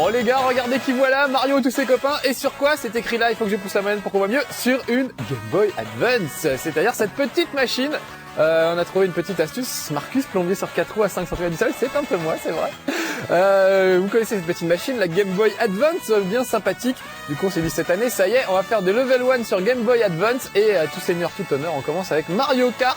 Oh les gars, regardez qui voilà, Mario et tous ses copains. Et sur quoi c'est écrit là? Il faut que je pousse la manette pour qu'on voit mieux. Sur une Game Boy Advance, c'est-à-dire cette petite machine. On a trouvé une petite astuce. Marcus, plombier sur 4 roues à 5 cm du sol, c'est un peu moi, c'est vrai. Vous connaissez cette petite machine, la Game Boy Advance, bien sympathique. Du coup, on s'est dit cette année, ça y est, on va faire des level 1 sur Game Boy Advance. Et tout seigneur, tout honneur, on commence avec Mario Kart.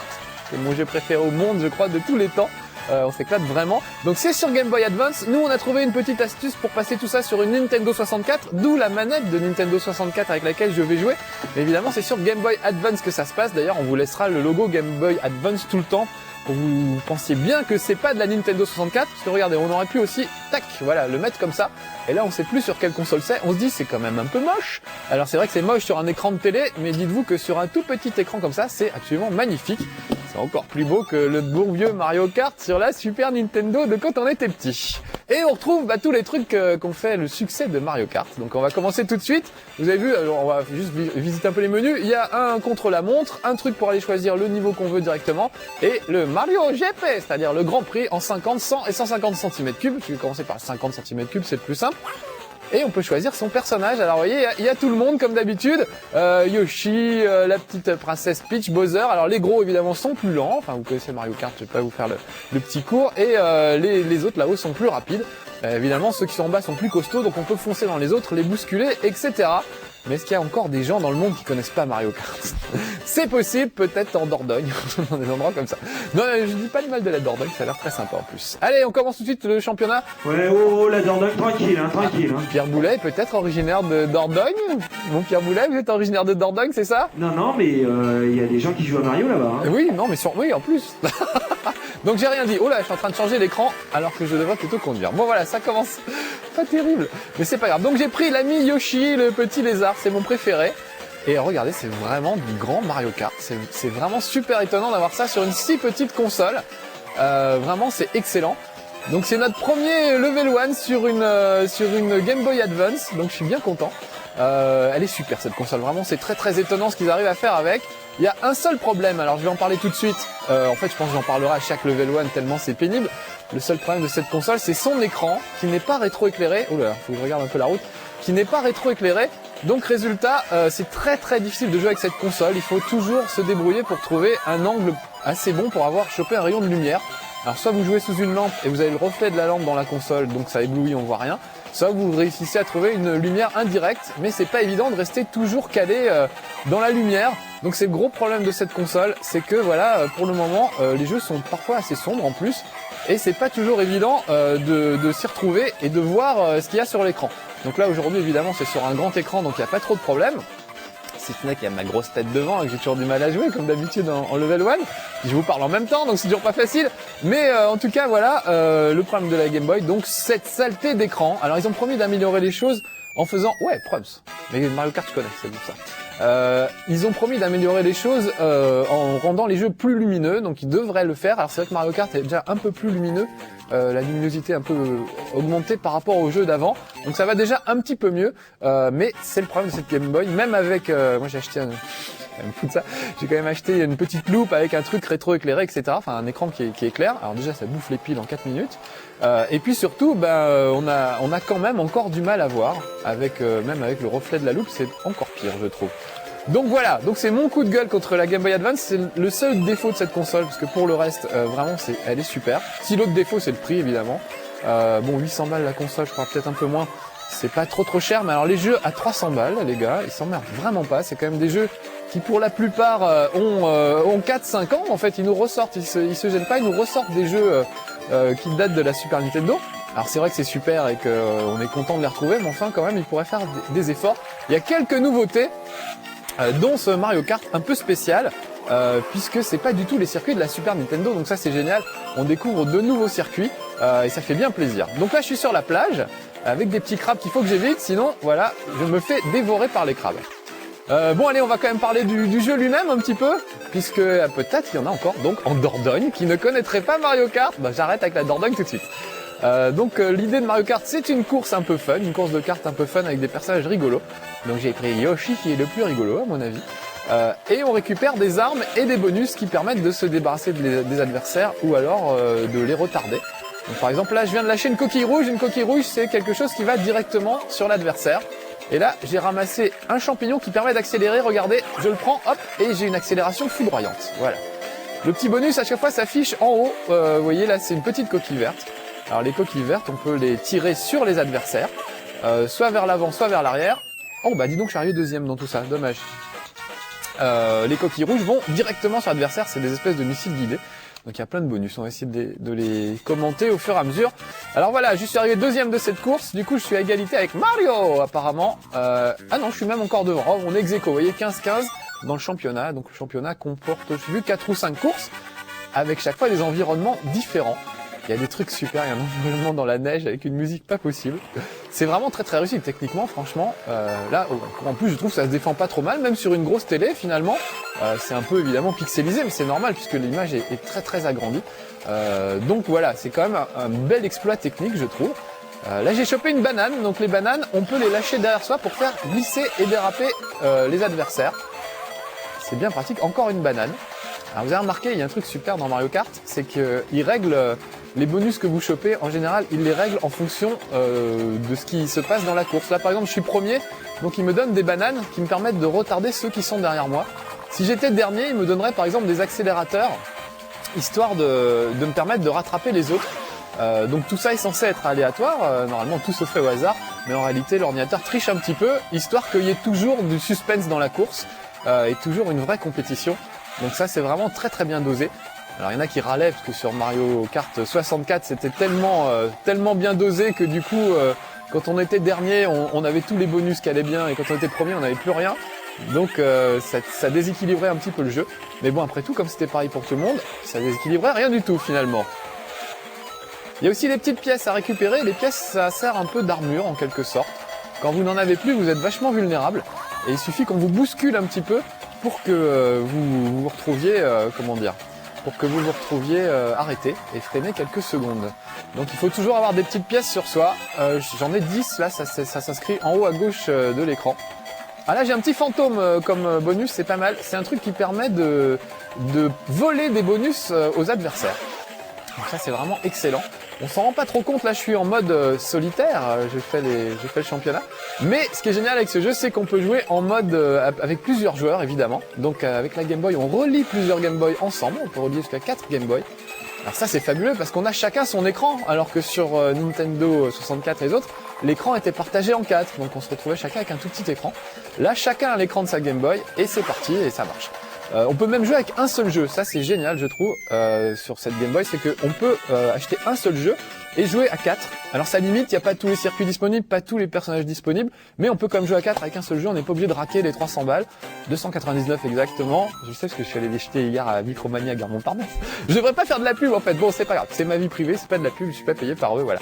C'est mon jeu préféré au monde, je crois, de tous les temps. On s'éclate vraiment. Donc c'est sur Game Boy Advance. Nous, on a trouvé une petite astuce pour passer tout ça sur une Nintendo 64, d'où la manette de Nintendo 64 avec laquelle je vais jouer. Mais évidemment, c'est sur Game Boy Advance que ça se passe. D'ailleurs, on vous laissera le logo Game Boy Advance tout le temps pour que vous pensiez bien que c'est pas de la Nintendo 64. Parce que regardez, on aurait pu aussi, tac, voilà, le mettre comme ça. Et là, on sait plus sur quelle console c'est. On se dit, c'est quand même un peu moche. Alors c'est vrai que c'est moche sur un écran de télé, mais dites-vous que sur un tout petit écran comme ça, c'est absolument magnifique. C'est encore plus beau que le bon vieux Mario Kart sur la Super Nintendo de quand on était petit. Et on retrouve tous les trucs qu'on fait le succès de Mario Kart. Donc on va commencer tout de suite. Vous avez vu, alors on va juste visiter un peu les menus. Il y a un contre-la-montre, un truc pour aller choisir le niveau qu'on veut directement, et le Mario GP, c'est-à-dire le Grand Prix en 50, 100 et 150 cm3. Je vais commencer par 50 cm3, c'est le plus simple. Et on peut choisir son personnage. Alors vous voyez, il y a tout le monde comme d'habitude. Yoshi, la petite princesse Peach, Bowser. Alors les gros évidemment sont plus lents. Enfin vous connaissez Mario Kart, je vais pas vous faire le petit cours. Et les autres là-haut sont plus rapides. Évidemment ceux qui sont en bas sont plus costauds, donc on peut foncer dans les autres, les bousculer, etc. Mais est-ce qu'il y a encore des gens dans le monde qui connaissent pas Mario Kart? C'est possible, peut-être en Dordogne, dans des endroits comme ça. Non, je dis pas le mal de la Dordogne, ça a l'air très sympa en plus. Allez, on commence tout de suite le championnat. Ouais, oh, la Dordogne, tranquille, tranquille. Pierre Boulet, peut-être originaire de Dordogne. Mon Pierre Boulet, vous êtes originaire de Dordogne, c'est ça? Non, mais il y a des gens qui jouent à Mario là-bas. Oui, non, mais oui, en plus. Donc j'ai rien dit. Oh là, je suis en train de changer l'écran alors que je devrais plutôt conduire. Bon voilà, ça commence pas terrible, mais c'est pas grave. Donc j'ai pris l'ami Yoshi, le petit lézard, c'est mon préféré. Et regardez, c'est vraiment du grand Mario Kart. C'est vraiment super étonnant d'avoir ça sur une si petite console. Vraiment, c'est excellent. Donc c'est notre premier level 1 sur une Game Boy Advance. Donc je suis bien content. Elle est super cette console. Vraiment, c'est très très étonnant ce qu'ils arrivent à faire avec. Il y a un seul problème, alors je vais en parler tout de suite. En fait, je pense que j'en parlerai à chaque level 1 tellement c'est pénible. Le seul problème de cette console, c'est son écran qui n'est pas rétroéclairé. Oh là, faut que je regarde un peu la route. Qui n'est pas rétroéclairé. Donc résultat, c'est très très difficile de jouer avec cette console. Il faut toujours se débrouiller pour trouver un angle assez bon pour avoir chopé un rayon de lumière. Alors soit vous jouez sous une lampe et vous avez le reflet de la lampe dans la console, donc ça éblouit, on voit rien. Soit vous réussissez à trouver une lumière indirecte, mais c'est pas évident de rester toujours calé dans la lumière. Donc c'est le gros problème de cette console, c'est que voilà, pour le moment, les jeux sont parfois assez sombres en plus, et c'est pas toujours évident de s'y retrouver et de voir ce qu'il y a sur l'écran. Donc là aujourd'hui évidemment c'est sur un grand écran, donc il n'y a pas trop de problème. Si ce n'est qu'il y a ma grosse tête devant et que j'ai toujours du mal à jouer comme d'habitude en level 1. Je vous parle en même temps, donc c'est toujours pas facile. Mais en tout cas voilà, le problème de la Game Boy, donc cette saleté d'écran. Alors ils ont promis d'améliorer les choses en faisant... Ouais, Prums. Mais Mario Kart je connais, c'est pour ça. Ils ont promis d'améliorer les choses en rendant les jeux plus lumineux, donc ils devraient le faire. Alors c'est vrai que Mario Kart est déjà un peu plus lumineux, la luminosité un peu augmentée par rapport au jeu d'avant, donc ça va déjà un petit peu mieux, mais c'est le problème de cette Game Boy, même avec... moi j'ai acheté j'ai quand même acheté une petite loupe avec un truc rétro-éclairé, etc. Enfin un écran qui est clair. Alors déjà ça bouffe les piles en 4 minutes. Et puis surtout, on a quand même encore du mal à voir, avec même avec le reflet de la loupe, c'est encore pire je trouve. Donc voilà, donc c'est mon coup de gueule contre la Game Boy Advance, c'est le seul défaut de cette console, parce que pour le reste, vraiment, elle est super. Si l'autre défaut, c'est le prix, évidemment. Bon, 800 balles la console, je crois peut-être un peu moins, c'est pas trop cher, mais alors les jeux à 300 balles, les gars, ils s'emmerdent vraiment pas, c'est quand même des jeux qui pour la plupart ont 4-5 ans, en fait, ils nous ressortent, ils se gênent pas, ils nous ressortent des jeux qui datent de la Super Nintendo. Alors c'est vrai que c'est super et qu'on est content de les retrouver, mais enfin quand même, ils pourraient faire des efforts. Il y a quelques nouveautés, dont ce Mario Kart un peu spécial, puisque c'est pas du tout les circuits de la Super Nintendo, donc ça c'est génial, on découvre de nouveaux circuits, et ça fait bien plaisir. Donc là je suis sur la plage, avec des petits crabes qu'il faut que j'évite, sinon voilà, je me fais dévorer par les crabes. Bon allez, on va quand même parler du jeu lui-même un petit peu, puisque peut-être il y en a encore donc en Dordogne qui ne connaîtrait pas Mario Kart. J'arrête avec la Dordogne tout de suite. Donc l'idée de Mario Kart, c'est une course un peu fun, une course de cartes un peu fun avec des personnages rigolos. Donc j'ai pris Yoshi qui est le plus rigolo à mon avis. Et on récupère des armes et des bonus qui permettent de se débarrasser des adversaires ou alors de les retarder. Donc, par exemple, là, je viens de lâcher une coquille rouge. Une coquille rouge, c'est quelque chose qui va directement sur l'adversaire. Et là, j'ai ramassé un champignon qui permet d'accélérer. Regardez, je le prends, hop, et j'ai une accélération foudroyante. Voilà. Le petit bonus, à chaque fois, s'affiche en haut. Vous voyez, là, c'est une petite coquille verte. Alors, les coquilles vertes, on peut les tirer sur les adversaires, soit vers l'avant, soit vers l'arrière. Oh, bah dis donc, je suis arrivé deuxième dans tout ça. Dommage. Les coquilles rouges vont directement sur l'adversaire. C'est des espèces de missiles guidés. Donc il y a plein de bonus, on va essayer de les commenter au fur et à mesure. Alors voilà, je suis arrivé deuxième de cette course, du coup je suis à égalité avec Mario apparemment. Ah non, je suis même encore devant, oh, on est ex-aequo, vous voyez 15-15 dans le championnat. Donc le championnat comporte, j'ai vu 4 ou 5 courses, avec chaque fois des environnements différents. Il y a des trucs super, il y a un environnement dans la neige avec une musique pas possible. C'est vraiment très très réussi techniquement, franchement. Là, en plus je trouve que ça se défend pas trop mal, même sur une grosse télé finalement. C'est un peu évidemment pixelisé, mais c'est normal puisque l'image est très très agrandie. Donc voilà, c'est quand même un bel exploit technique je trouve. Là j'ai chopé une banane, donc les bananes on peut les lâcher derrière soi pour faire glisser et déraper les adversaires. C'est bien pratique, encore une banane. Alors vous avez remarqué, il y a un truc super dans Mario Kart, c'est qu'il règle les bonus que vous chopez, en général, il les règle en fonction de ce qui se passe dans la course. Là par exemple, je suis premier, donc il me donne des bananes qui me permettent de retarder ceux qui sont derrière moi. Si j'étais dernier, il me donnerait par exemple des accélérateurs, histoire de me permettre de rattraper les autres. Donc tout ça est censé être aléatoire, normalement tout se fait au hasard, mais en réalité l'ordinateur triche un petit peu, histoire qu'il y ait toujours du suspense dans la course, et toujours une vraie compétition. Donc ça c'est vraiment très très bien dosé. Alors il y en a qui râlaient parce que sur Mario Kart 64 c'était tellement bien dosé que du coup quand on était dernier on avait tous les bonus qui allaient bien et quand on était premier on n'avait plus rien. Donc ça déséquilibrait un petit peu le jeu. Mais bon après tout comme c'était pareil pour tout le monde, ça déséquilibrait rien du tout finalement. Il y a aussi des petites pièces à récupérer. Les pièces ça sert un peu d'armure en quelque sorte. Quand vous n'en avez plus vous êtes vachement vulnérable et il suffit qu'on vous bouscule un petit peu pour que vous vous retrouviez, arrêté et freiné quelques secondes. Donc il faut toujours avoir des petites pièces sur soi. J'en ai 10 là, ça s'inscrit en haut à gauche de l'écran. Ah là j'ai un petit fantôme comme bonus, c'est pas mal. C'est un truc qui permet de voler des bonus aux adversaires. Donc ça c'est vraiment excellent. On s'en rend pas trop compte, là je suis en mode solitaire, j'ai fait le championnat. Mais ce qui est génial avec ce jeu, c'est qu'on peut jouer en mode avec plusieurs joueurs évidemment. Donc avec la Game Boy, on relie plusieurs Game Boy ensemble, on peut relier jusqu'à 4 Game Boy. Alors ça c'est fabuleux parce qu'on a chacun son écran, alors que sur Nintendo 64 et les autres, l'écran était partagé en 4, donc on se retrouvait chacun avec un tout petit écran. Là chacun a l'écran de sa Game Boy et c'est parti et ça marche. On peut même jouer avec un seul jeu, ça c'est génial je trouve sur cette Game Boy, c'est qu'on peut acheter un seul jeu et jouer à 4. Alors ça limite, il n'y a pas tous les circuits disponibles, pas tous les personnages disponibles, mais on peut quand même jouer à 4 avec un seul jeu, on n'est pas obligé de raquer les 300 balles, 299 exactement, je sais parce que je suis allé les jeter hier à Micromania à Gare Montparnasse. Je devrais pas faire de la pub en fait, bon c'est pas grave, c'est ma vie privée, c'est pas de la pub, je suis pas payé par eux, voilà.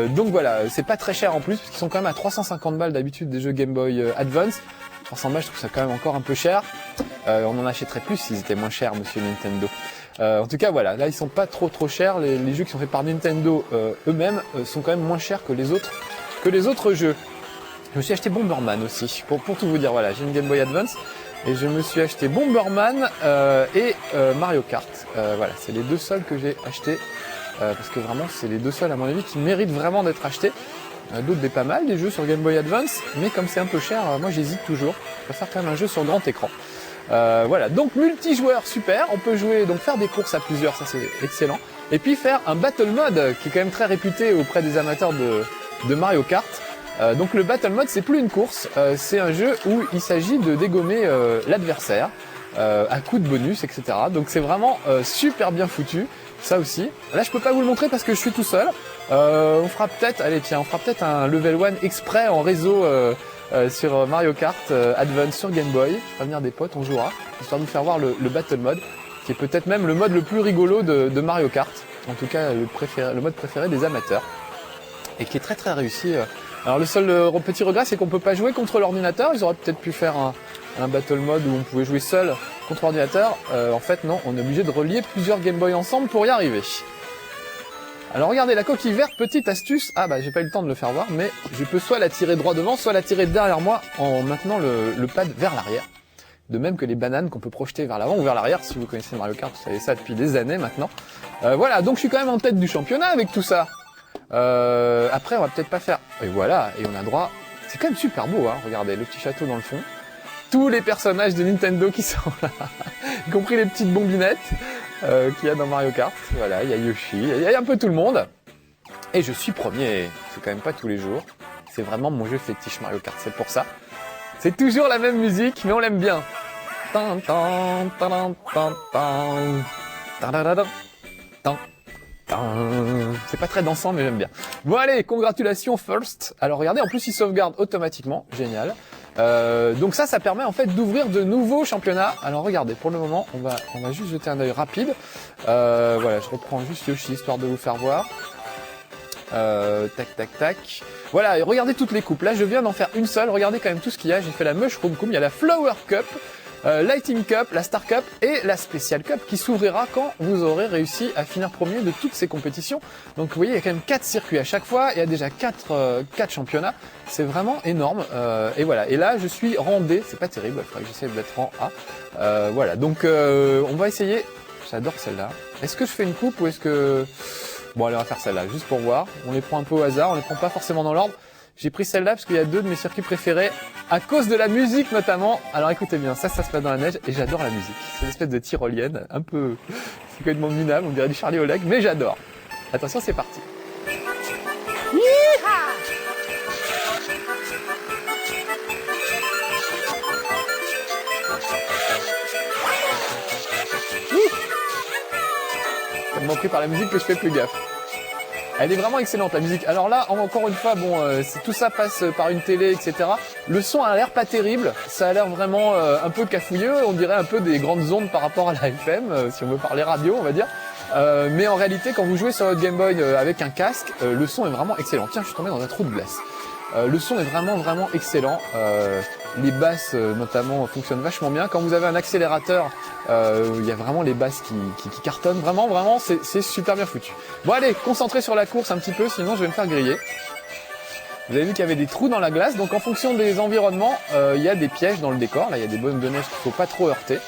Donc voilà, c'est pas très cher en plus, parce qu'ils sont quand même à 350 balles d'habitude des jeux Game Boy Advance. 300 balles, je trouve ça quand même encore un peu cher. On en achèterait plus s'ils étaient moins chers, monsieur Nintendo. En tout cas, voilà, là ils sont pas trop chers. Les jeux qui sont faits par Nintendo eux-mêmes sont quand même moins chers que les autres jeux. Je me suis acheté Bomberman aussi, pour tout vous dire. Voilà, j'ai une Game Boy Advance et je me suis acheté Bomberman et Mario Kart. Voilà, c'est les deux seuls que j'ai achetés parce que vraiment c'est les deux seuls à mon avis qui méritent vraiment d'être achetés. D'autres des pas mal, des jeux sur Game Boy Advance, mais comme c'est un peu cher, moi j'hésite toujours. Je préfère quand même un jeu sur grand écran. Voilà, donc multijoueur, super. On peut jouer, donc faire des courses à plusieurs, ça c'est excellent. Et puis faire un battle mode qui est quand même très réputé auprès des amateurs de Mario Kart. Donc le battle mode, c'est plus une course, c'est un jeu où il s'agit de dégommer l'adversaire à coup de bonus, etc. Donc c'est vraiment super bien foutu. Ça aussi. Là, je peux pas vous le montrer parce que je suis tout seul. On fera peut-être un level 1 exprès en réseau sur Mario Kart Advance sur Game Boy. Je ferai venir des potes, on jouera, histoire de vous faire voir le battle mode, qui est peut-être même le mode le plus rigolo de Mario Kart. En tout cas, le mode préféré des amateurs. Et qui est très très réussi. Alors le seul petit regret, c'est qu'on peut pas jouer contre l'ordinateur. Ils auraient peut-être pu faire un battle mode où on pouvait jouer seul contre l'ordinateur. En fait non, on est obligé de relier plusieurs Game Boy ensemble pour y arriver. Alors regardez la coquille verte, petite astuce. Ah bah j'ai pas eu le temps de le faire voir, mais je peux soit la tirer droit devant, soit la tirer derrière moi en maintenant le pad vers l'arrière. de même que les bananes qu'on peut projeter vers l'avant ou vers l'arrière. Si vous connaissez Mario Kart, vous savez ça depuis des années maintenant. Voilà, donc je suis quand même en tête du championnat avec tout ça. Après, on va peut-être pas faire... Et voilà, et on a droit... C'est quand même super beau, hein. Regardez, le petit château dans le fond. Tous les personnages de Nintendo qui sont là, y compris les petites bombinettes qu'il y a dans Mario Kart. Voilà, il y a Yoshi, il y a un peu tout le monde. Et je suis premier, c'est quand même pas tous les jours. C'est vraiment mon jeu fétiche Mario Kart, c'est pour ça. C'est toujours la même musique, mais on l'aime bien. C'est pas très dansant, mais j'aime bien. Bon allez, congratulations First. Alors regardez, en plus il sauvegarde automatiquement, génial. Donc ça permet en fait d'ouvrir de nouveaux championnats. Alors regardez, pour le moment, on va juste jeter un œil rapide. Voilà, je reprends juste Yoshi histoire de vous faire voir. Tac. Voilà, et regardez toutes les coupes. Là, je viens d'en faire une seule. Regardez quand même tout ce qu'il y a. J'ai fait la Mushroom Cup, il y a la Flower Cup, Lighting Cup, la Star Cup et la Special Cup qui s'ouvrira quand vous aurez réussi à finir premier de toutes ces compétitions. Donc vous voyez, il y a quand même 4 circuits à chaque fois. Il y a déjà 4 championnats. C'est vraiment énorme. Et voilà. Et là, je suis rang D. C'est pas terrible. Il faudrait que j'essaie d'être rang A. Voilà. Donc, on va essayer. J'adore celle-là. Est-ce que je fais une coupe ou est-ce que... Bon, allez, on va faire celle-là, juste pour voir. On les prend un peu au hasard, on les prend pas forcément dans l'ordre. J'ai pris celle-là parce qu'il y a 2 de mes circuits préférés, à cause de la musique notamment. Alors écoutez bien, ça se passe dans la neige, et j'adore la musique. C'est une espèce de tyrolienne, un peu... C'est complètement minable, on dirait du Charlie Oleg, mais j'adore. Attention, c'est parti. Tellement pris par la musique que je fais plus gaffe. Elle est vraiment excellente la musique. Alors là, encore une fois, bon, tout ça passe par une télé, etc. Le son a l'air pas terrible. Ça a l'air vraiment un peu cafouilleux. On dirait un peu des grandes ondes par rapport à la FM, si on veut parler radio, on va dire. Mais en réalité, quand vous jouez sur votre Game Boy avec un casque, le son est vraiment excellent. Tiens, je suis tombé dans un trou de glace. Le son est vraiment excellent. Les basses notamment fonctionnent vachement bien. Quand vous avez un accélérateur, il y a vraiment les basses qui cartonnent. Vraiment, c'est super bien foutu. Bon allez, concentrez sur la course un petit peu, sinon je vais me faire griller. Vous avez vu qu'il y avait des trous dans la glace, donc en fonction des environnements, il y a des pièges dans le décor. Là, il y a des bonnes de neige qu'il faut pas trop heurter.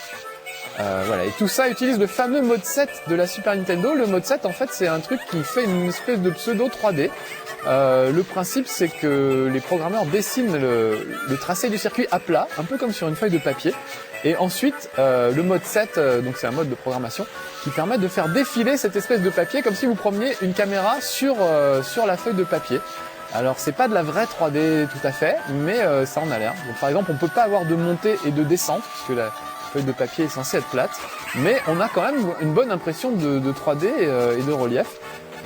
Voilà, et tout ça utilise le fameux mode 7 de la Super Nintendo. Le mode 7, en fait, c'est un truc qui fait une espèce de pseudo 3D. Le principe, c'est que les programmeurs dessinent le tracé du circuit à plat, un peu comme sur une feuille de papier. Et ensuite, le mode 7, donc c'est un mode de programmation qui permet de faire défiler cette espèce de papier comme si vous preniez une caméra sur la feuille de papier. Alors c'est pas de la vraie 3D tout à fait, mais ça en a l'air. Donc par exemple, on peut pas avoir de montée et de descente puisque la feuille de papier est censée être plate, mais on a quand même une bonne impression de 3D et de relief,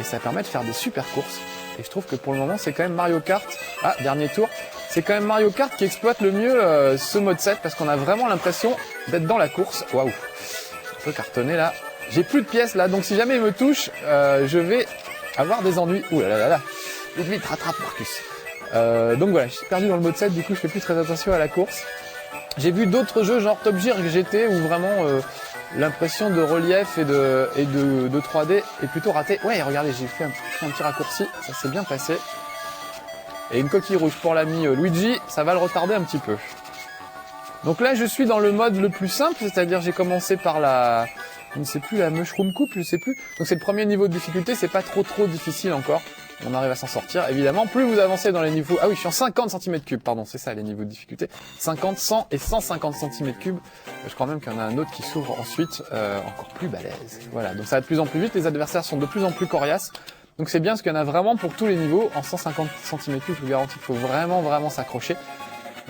et ça permet de faire des super courses. Et je trouve que pour le moment, c'est quand même Mario Kart. Ah, dernier tour. C'est quand même Mario Kart qui exploite le mieux ce mode 7 parce qu'on a vraiment l'impression d'être dans la course. Waouh, un peu cartonné là. J'ai plus de pièces là, donc si jamais il me touche, je vais avoir des ennuis. Ouh là là là. Vite, rattrape Marcus. Donc voilà, je suis perdu dans le mode 7, du coup je fais plus très attention à la course. J'ai vu d'autres jeux genre Top Gear GT où vraiment l'impression de relief et de 3D est plutôt ratée. Ouais, regardez, j'ai fait un petit raccourci, ça s'est bien passé. Et une coquille rouge pour l'ami Luigi, ça va le retarder un petit peu. Donc là, je suis dans le mode le plus simple, c'est-à-dire j'ai commencé par la... Je ne sais plus, la Mushroom Coupe, je sais plus. Donc c'est le premier niveau de difficulté, c'est pas trop difficile encore. On arrive à s'en sortir, évidemment. Plus vous avancez dans les niveaux... Ah oui, je suis en 50 cm3, pardon, c'est ça les niveaux de difficulté. 50, 100 et 150 cm3. Je crois même qu'il y en a un autre qui s'ouvre ensuite, encore plus balèze. Voilà, donc ça va de plus en plus vite, les adversaires sont de plus en plus coriaces. Donc c'est bien parce qu'il y en a vraiment pour tous les niveaux. En 150 cm3, je vous garantis qu'il faut vraiment s'accrocher.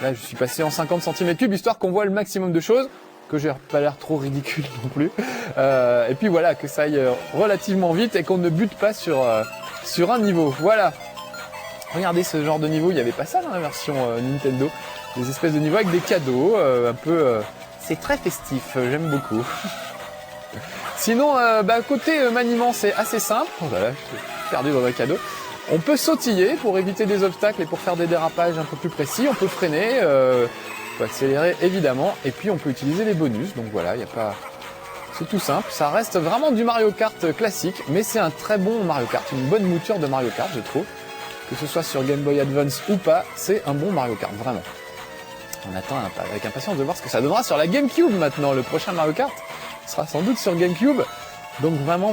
Là, je suis passé en 50 cm3, histoire qu'on voit le maximum de choses, que j'ai pas l'air trop ridicule non plus. Et puis voilà, que ça aille relativement vite et qu'on ne bute pas sur un niveau. Voilà. Regardez ce genre de niveau, il n'y avait pas ça dans la version Nintendo. Des espèces de niveaux avec des cadeaux, un peu... c'est très festif, j'aime beaucoup. Sinon, côté maniement, c'est assez simple. Voilà, je suis perdu dans un cadeau. On peut sautiller pour éviter des obstacles et pour faire des dérapages un peu plus précis. On peut freiner, on peut accélérer évidemment. Et puis on peut utiliser les bonus. Donc voilà, il n'y a pas... C'est tout simple. Ça reste vraiment du Mario Kart classique. Mais c'est un très bon Mario Kart. Une bonne mouture de Mario Kart, je trouve. Que ce soit sur Game Boy Advance ou pas, c'est un bon Mario Kart, vraiment. On attend avec impatience de voir ce que ça donnera sur la GameCube maintenant. Le prochain Mario Kart sera sans doute sur GameCube. Donc vraiment,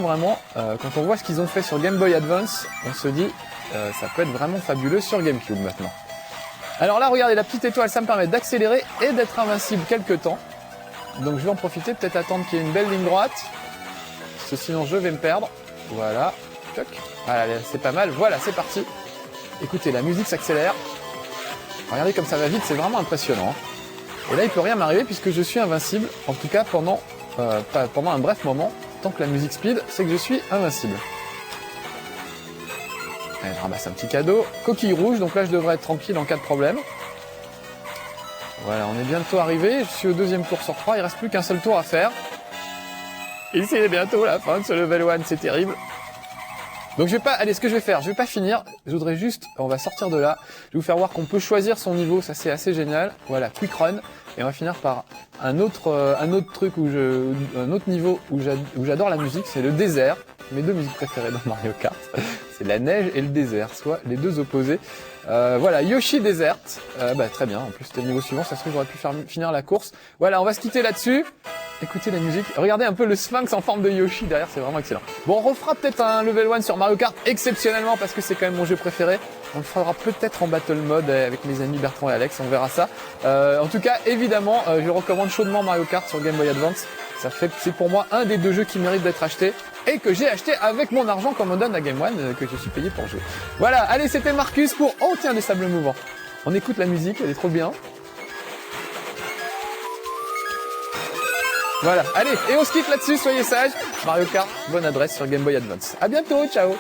quand on voit ce qu'ils ont fait sur Game Boy Advance, on se dit ça peut être vraiment fabuleux sur GameCube maintenant. Alors là, regardez, la petite étoile, ça me permet d'accélérer et d'être invincible quelques temps. Donc je vais en profiter, peut-être attendre qu'il y ait une belle ligne droite. Parce que sinon je vais me perdre. Voilà. Voilà, c'est pas mal. Voilà, c'est parti. Écoutez, la musique s'accélère. Regardez comme ça va vite, c'est vraiment impressionnant. Et là, il peut rien m'arriver puisque je suis invincible. En tout cas, pendant un bref moment. Tant que la musique speed, c'est que je suis invincible. Allez, je ramasse un petit cadeau. Coquille rouge, donc là je devrais être tranquille en cas de problème. Voilà, on est bientôt arrivé. Je suis au 2e tour sur 3, il reste plus qu'un seul tour à faire. Et c'est bientôt la fin de ce level 1, c'est terrible. Donc je vais pas, allez, ce que je vais faire, je vais pas finir, je voudrais juste, on va sortir de là, je vais vous faire voir qu'on peut choisir son niveau, ça c'est assez génial. Voilà, quick run, et on va finir par un autre truc un autre niveau où j'adore la musique, c'est le désert. Mes deux musiques préférées dans Mario Kart, c'est la neige et le désert, soit les deux opposés. Voilà, Yoshi Desert, très bien, en plus c'était le niveau suivant, ça se trouve j'aurais pu finir la course. Voilà, on va se quitter là-dessus. Écoutez la musique, regardez un peu le sphinx en forme de Yoshi derrière, c'est vraiment excellent. Bon, on refera peut-être un level 1 sur Mario Kart exceptionnellement parce que c'est quand même mon jeu préféré. On le fera peut-être en battle mode avec mes amis Bertrand et Alex, on verra ça. En tout cas, évidemment, je recommande chaudement Mario Kart sur Game Boy Advance. C'est pour moi un des deux jeux qui mérite d'être acheté et que j'ai acheté avec mon argent comme on donne à Game One que je suis payé pour jouer. Voilà, allez, c'était Marcus pour Oh tiens, des sables mouvants. On écoute la musique, elle est trop bien. Voilà, allez, et on se quitte là-dessus, soyez sages. Mario Kart, bonne adresse sur Game Boy Advance. À bientôt, ciao.